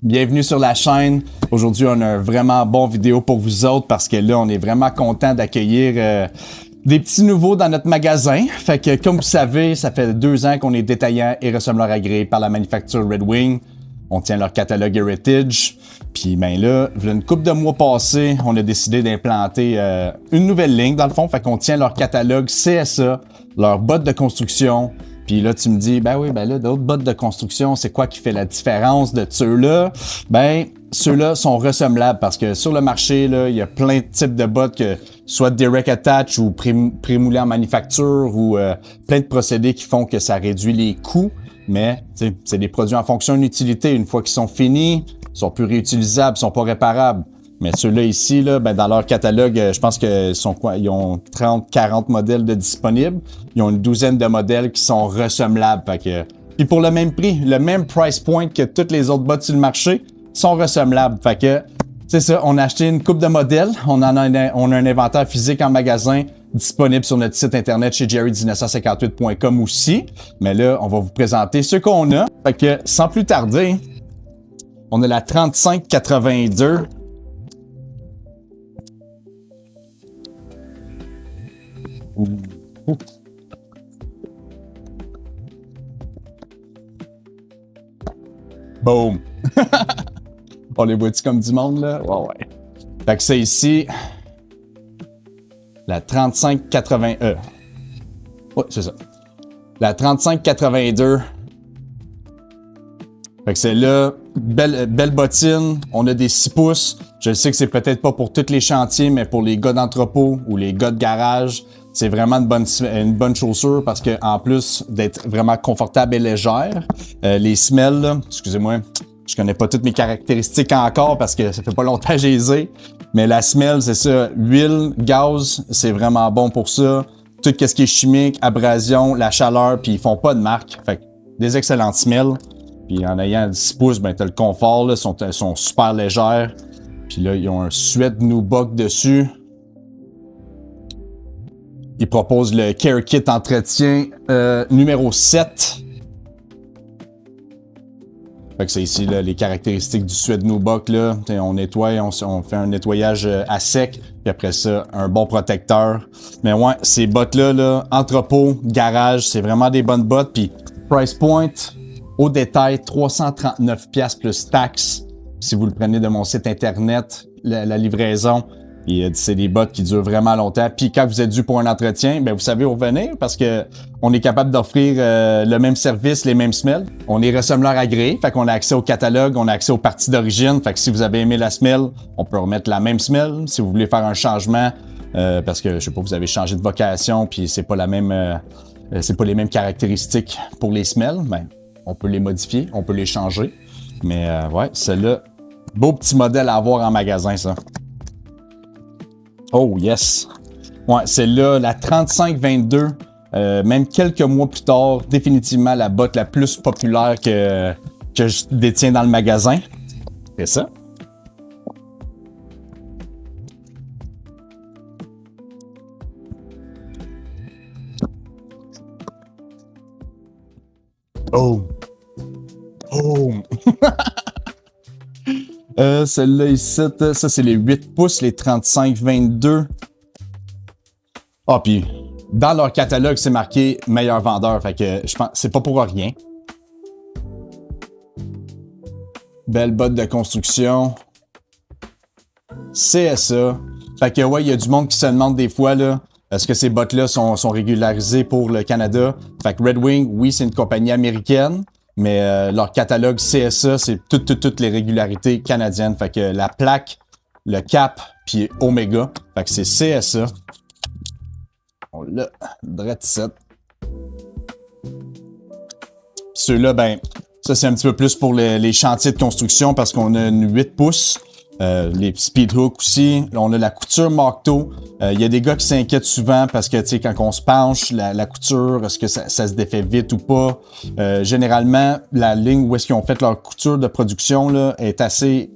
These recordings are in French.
Bienvenue sur la chaîne. Aujourd'hui, on a un vraiment bon vidéo pour vous autres parce que là, on est vraiment content d'accueillir des petits nouveaux dans notre magasin. Fait que, comme vous savez, ça fait 2 ans qu'on est détaillant et ressembleur agréé par la manufacture Red Wing. On tient leur catalogue Heritage. Puis ben là, une couple de mois passés, on a décidé d'implanter une nouvelle ligne dans le fond. Fait qu'on tient leur catalogue CSA, leurs bottes de construction. Puis là, tu me dis, ben oui, ben là, d'autres bottes de construction, c'est quoi qui fait la différence de ceux-là? Ben, ceux-là sont ressemblables parce que sur le marché, là, il y a plein de types de bottes, que soit direct attach ou prémoulé en manufacture ou plein de procédés qui font que ça réduit les coûts. Mais c'est des produits en fonction d'une utilité. Une fois qu'ils sont finis, ils sont plus réutilisables, ils sont pas réparables. Mais ceux-là ici, là, ben dans leur catalogue, je pense qu'ils sont quoi? Ils ont 30-40 modèles de disponibles. Ils ont une douzaine de modèles qui sont ressemblables. Fait que, puis pour le même prix, le même price point que toutes les autres bottes sur le marché, sont ressemblables. Fait que, c'est ça, on a acheté une coupe de modèles. On a un inventaire physique en magasin disponible sur notre site internet chez jerry1958.com aussi. Mais là, on va vous présenter ce qu'on a. Fait que, sans plus tarder, on a la 3582. Boom! On les voit-tu comme du monde, là? Ouais, ouais. Fait que c'est ici, la 3580... Ouais, c'est ça. La 3582. Fait que c'est là, belle bottine. On a des 6 pouces. Je sais que c'est peut-être pas pour tous les chantiers, mais pour les gars d'entrepôt ou les gars de garage, c'est vraiment une bonne chaussure parce que en plus d'être vraiment confortable et légère, les semelles, là, excusez-moi, je connais pas toutes mes caractéristiques encore parce que ça fait pas longtemps que j'ai les ai, mais la semelle, c'est ça, huile, gaz, c'est vraiment bon pour ça. Tout ce qui est chimique, abrasion, la chaleur, puis ils font pas de marque. Fait que des excellentes semelles. Puis en ayant 10 pouces, ben t'as le confort, là, sont super légères. Puis là, ils ont un Sweat Nubuck dessus. Ils proposent le Care Kit entretien numéro 7. Fait que c'est ici là, les caractéristiques du Sweat Nubuck. Là. On nettoie, on fait un nettoyage à sec. Puis après ça, un bon protecteur. Mais ouais, ces bottes-là, là, entrepôt, garage, c'est vraiment des bonnes bottes. Puis price point, au détail, 339$ plus taxes. Si vous le prenez de mon site internet, la livraison, c'est des bottes qui durent vraiment longtemps. Puis quand vous êtes dû pour un entretien, ben vous savez où venir parce que on est capable d'offrir le même service, les mêmes semelles. On est ressembleur agréé, fait qu'on a accès au catalogue, on a accès aux parties d'origine. Fait que si vous avez aimé la semelle, on peut remettre la même semelle. Si vous voulez faire un changement, parce que je sais pas, vous avez changé de vocation, puis c'est pas la même, c'est pas les mêmes caractéristiques pour les semelles, ben on peut les modifier, on peut les changer. Mais ouais, celle-là, beau petit modèle à avoir en magasin, ça. Oh yes! Ouais, celle-là, la 3522, même quelques mois plus tard, définitivement la botte la plus populaire que je détiens dans le magasin. C'est ça. Oh! Oh! Celle-là ici, ça c'est les 8 pouces, les 35-22. Ah, puis dans leur catalogue, c'est marqué meilleur vendeur. Fait que je pense c'est pas pour rien. Belle botte de construction. CSA. Fait que ouais, il y a du monde qui se demande des fois, là, est-ce que ces bottes-là sont régularisées pour le Canada? Fait que Red Wing, oui, c'est une compagnie américaine. Mais leur catalogue CSA, c'est toutes les régularités canadiennes. Fait que la plaque, le cap, puis Omega. Fait que c'est CSA. On l'a, direct 7. Ceux-là, ben, ça c'est un petit peu plus pour les chantiers de construction parce qu'on a une 8 pouces. Les speedhooks aussi. On a la couture Markto. Il y a des gars qui s'inquiètent souvent parce que, tu sais, quand on se penche, la couture, est-ce que ça se défait vite ou pas? Généralement, la ligne où est-ce qu'ils ont fait leur couture de production là, est assez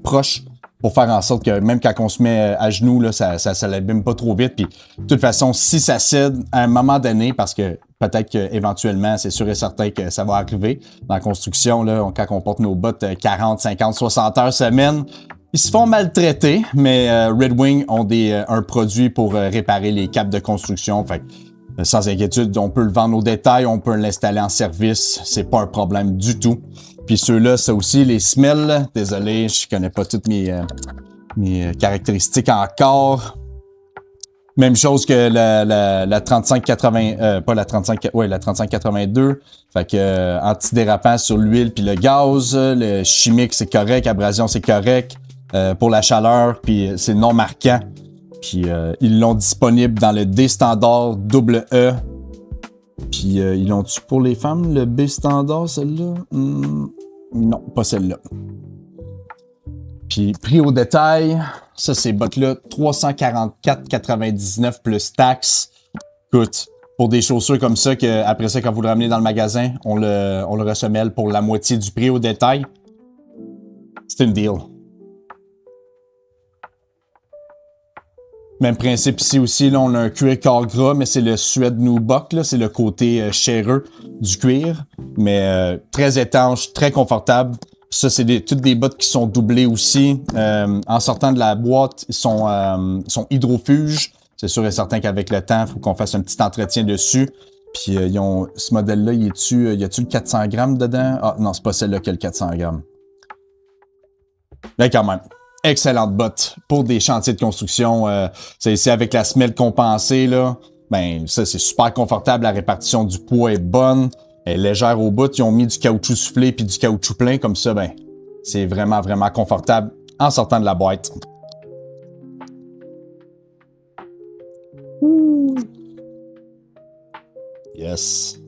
proche pour faire en sorte que même quand on se met à genoux, là, ça l'abîme pas trop vite. Puis, de toute façon, si ça cède à un moment donné, parce que peut-être qu'éventuellement, c'est sûr et certain que ça va arriver. Dans la construction, là, quand on porte nos bottes 40, 50, 60 heures semaine, ils se font maltraiter, mais Red Wing ont un produit pour réparer les câbles de construction. Fait que, sans inquiétude, on peut le vendre au détail, on peut l'installer en service. C'est pas un problème du tout. Puis ceux-là, ça aussi, les Smell. Désolé, je connais pas toutes mes caractéristiques encore. Même chose que la 3580, pas la 35, ouais, la 3582. Fait que antidérapant sur l'huile puis le gaz, le chimique c'est correct, abrasion c'est correct. Pour la chaleur, puis c'est non marquant. Puis ils l'ont disponible dans le D standard double E. Puis ils l'ont-tu pour les femmes, le B standard, celle-là? Non, pas celle-là. Puis prix au détail, ça ces bottes-là, 344,99 plus taxes. Écoute, pour des chaussures comme ça, que après ça, quand vous le ramenez dans le magasin, on le ressemelle pour la moitié du prix au détail. C'est une deal. Même principe ici aussi, là, on a un cuir corps gras, mais c'est le Suede Nubuck, là, c'est le côté chéreux du cuir, mais très étanche, très confortable. Ça, c'est toutes des bottes qui sont doublées aussi. En sortant de la boîte, ils sont hydrofuges. C'est sûr et certain qu'avec le temps, il faut qu'on fasse un petit entretien dessus. Puis ils ont ce modèle-là, y a-tu le 400 grammes dedans? Ah non, c'est pas celle-là qui a le 400 grammes. Mais quand même. Excellente botte pour des chantiers de construction. C'est ici avec la semelle compensée, là. Ben, ça, c'est super confortable. La répartition du poids est bonne. Elle est légère au bout. Ils ont mis du caoutchouc soufflé puis du caoutchouc plein. Comme ça, ben, c'est vraiment, vraiment confortable en sortant de la boîte. Ouh. Yes.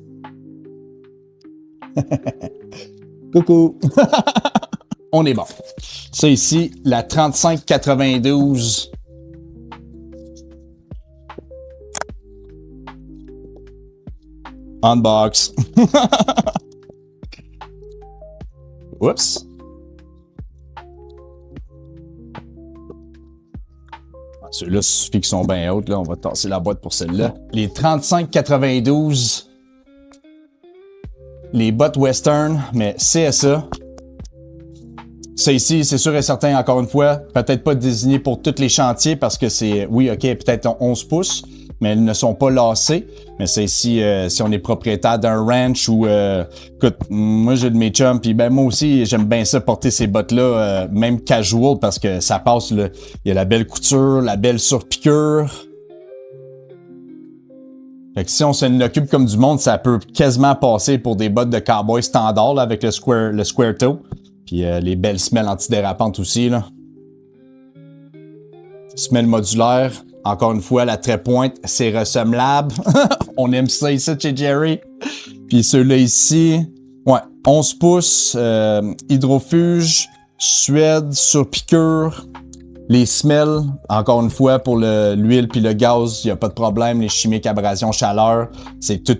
Coucou. On est bon. Ça ici, la 3592. Unbox. Oups. Ceux-là, il suffit qu'ils sont bien hautes. Là. On va tasser la boîte pour celle-là. Les 3592. Les bottes Western, mais CSA. Ça ici, c'est sûr et certain, encore une fois, peut-être pas désigné pour tous les chantiers parce que c'est, oui, OK, peut-être 11 pouces, mais elles ne sont pas lacées. Mais c'est ici, si on est propriétaire d'un ranch ou, écoute, moi j'ai de mes chums, puis ben moi aussi, j'aime bien ça porter ces bottes-là, même casual, parce que ça passe, il y a la belle couture, la belle surpiqûre. Fait que si on s'en occupe comme du monde, ça peut quasiment passer pour des bottes de cowboy standard, là, avec le square toe. Puis les belles semelles antidérapantes aussi, là. Semelle modulaire. Encore une fois, la trait pointe, c'est ressemblable. On aime ça ici chez Jerry. Puis ceux-là ici, ouais, 11 pouces, hydrofuge, Suède, surpiqûre. Les semelles, encore une fois, pour l'huile puis le gaz, il n'y a pas de problème. Les chimiques, abrasion, chaleur, c'est tout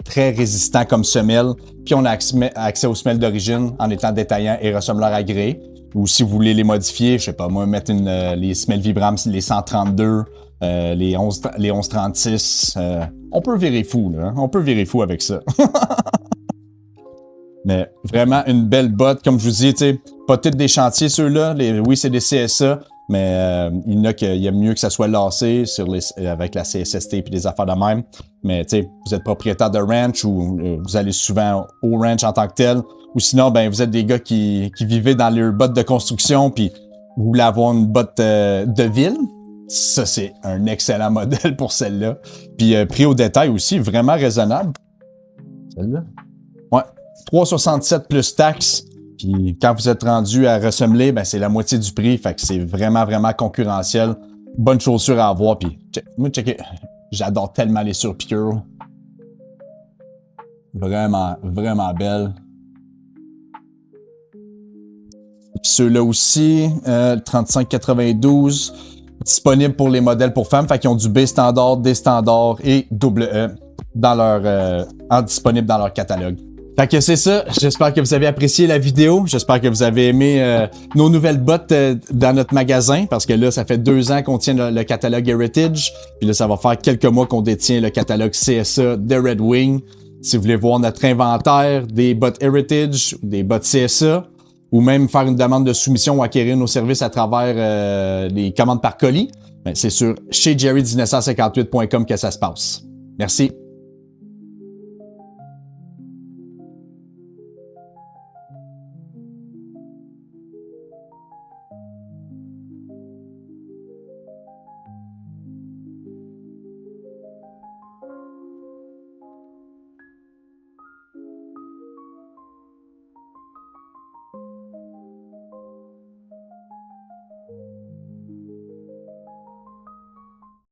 très résistant comme semelle. Puis on a accès aux semelles d'origine en étant détaillant et ressembleur agréé. Ou si vous voulez les modifier, je sais pas moi, mettre les semelles Vibram, les 132, les 1136. On peut virer fou, là. On peut virer fou avec ça. Mais vraiment une belle botte, comme je vous dis, tu sais, pas tous des chantiers ceux-là. Oui, c'est des CSA, mais il y en a qu'il y a mieux que ça soit lacé avec la CSST et des affaires de même. Mais tu sais, vous êtes propriétaire de ranch ou vous allez souvent au ranch en tant que tel. Ou sinon, ben vous êtes des gars qui vivaient dans leurs bottes de construction puis vous voulez avoir une botte de ville. Ça, c'est un excellent modèle pour celle-là. Puis prix au détail aussi, vraiment raisonnable. Celle-là? Ouais. 3,67 plus taxes. Puis quand vous êtes rendu à ressembler, ben c'est la moitié du prix. Fait que c'est vraiment, vraiment concurrentiel. Bonne chaussure à avoir. Puis moi, checker. J'adore tellement les surpiqûres. Vraiment, vraiment belles. Puis ceux-là aussi, 35,92. Disponibles pour les modèles pour femmes. Fait qu'ils ont du B standard, D standard et double E dans disponible dans leur catalogue. Fait que c'est ça. J'espère que vous avez apprécié la vidéo. J'espère que vous avez aimé nos nouvelles bottes dans notre magasin parce que là, ça fait 2 ans qu'on tient le catalogue Heritage. Puis là, ça va faire quelques mois qu'on détient le catalogue CSA de Red Wing. Si vous voulez voir notre inventaire des bottes Heritage, des bottes CSA, ou même faire une demande de soumission ou acquérir nos services à travers les commandes par colis, ben, c'est sur chez jerry1958.com que ça se passe. Merci.